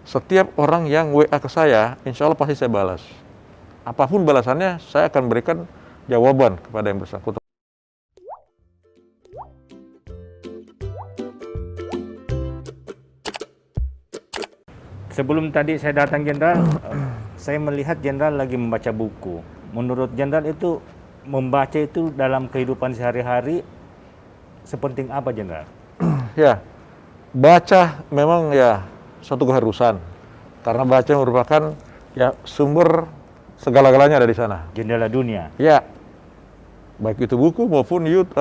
setiap orang yang WA ke saya, insya Allah pasti saya balas. Apapun balasannya, saya akan berikan jawaban kepada yang bersangkutan. Sebelum tadi saya datang Jenderal, saya melihat Jenderal lagi membaca buku. Menurut Jenderal itu membaca itu dalam kehidupan sehari-hari sepenting apa Jenderal? Ya, baca memang ya suatu keharusan. Karena baca merupakan ya sumber segala-galanya ada di sana. Jendela dunia. Ya, baik itu buku maupun YouTube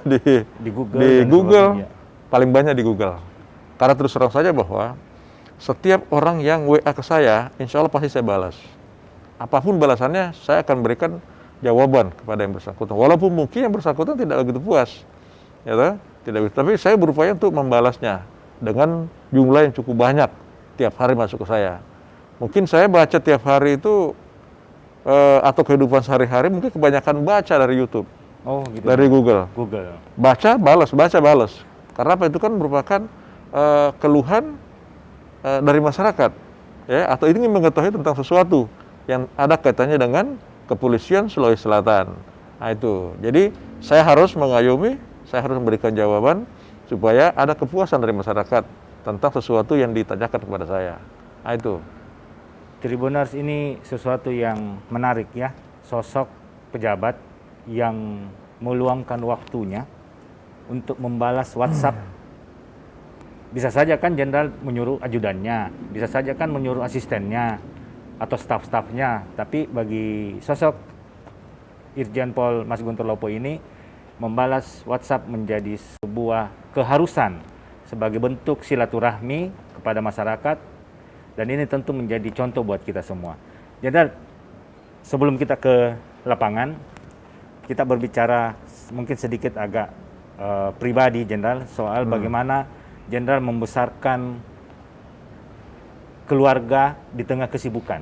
Di Google. di dan Google sebagainya. paling banyak di Google. Karena terus terang saja bahwa setiap orang yang WA ke saya, insya Allah pasti saya balas. Apapun balasannya, saya akan berikan jawaban kepada yang bersangkutan. Walaupun mungkin yang bersangkutan tidak begitu puas, ya toh? Tidak begitu. Tapi saya berupaya untuk membalasnya dengan jumlah yang cukup banyak tiap hari masuk ke saya. Mungkin saya baca tiap hari itu atau kehidupan sehari-hari mungkin kebanyakan baca dari YouTube, Oh, gitu. dari Google. Google. Baca, balas, baca, balas. Karena apa? Itu kan merupakan keluhan dari masyarakat, ya, atau ingin mengetahui tentang sesuatu yang ada kaitannya dengan kepolisian Sulawesi Selatan. Nah itu, jadi saya harus mengayomi, saya harus memberikan jawaban supaya ada kepuasan dari masyarakat tentang sesuatu yang ditanyakan kepada saya. Nah itu. Tribuners ini sesuatu yang menarik ya, sosok pejabat yang meluangkan waktunya untuk membalas WhatsApp. Bisa saja kan Jenderal menyuruh ajudannya, bisa saja kan menyuruh asistennya atau staf-stafnya, tapi bagi sosok Irjen Pol Mas Guntur Lopo ini, membalas WhatsApp menjadi sebuah keharusan sebagai bentuk silaturahmi kepada masyarakat, dan ini tentu menjadi contoh buat kita semua. Jenderal, sebelum kita ke lapangan, kita berbicara mungkin sedikit agak pribadi Jenderal soal bagaimana Jenderal membesarkan keluarga di tengah kesibukan.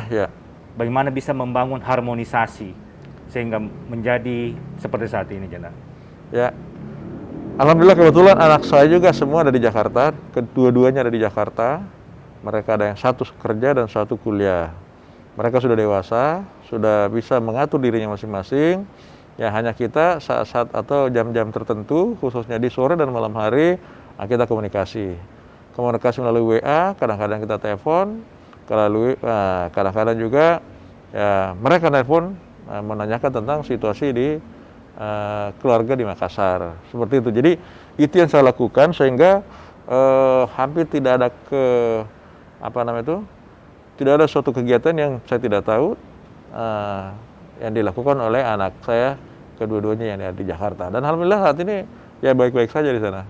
Ya. Bagaimana bisa membangun harmonisasi sehingga menjadi seperti saat ini, Jenderal? Ya. Alhamdulillah kebetulan anak saya juga semua ada di Jakarta, kedua-duanya ada di Jakarta. Mereka ada yang satu kerja dan satu kuliah. Mereka sudah dewasa, sudah bisa mengatur dirinya masing-masing. Ya hanya kita saat-saat atau jam-jam tertentu, khususnya di sore dan malam hari, kita komunikasi melalui WA, kadang-kadang kita telepon, kadang-kadang juga ya mereka telepon menanyakan tentang situasi di keluarga di Makassar, seperti itu. Jadi itu yang saya lakukan sehingga hampir tidak ada tidak ada suatu kegiatan yang saya tidak tahu yang dilakukan oleh anak saya kedua-duanya yang ada di Jakarta. Dan alhamdulillah saat ini ya baik-baik saja di sana.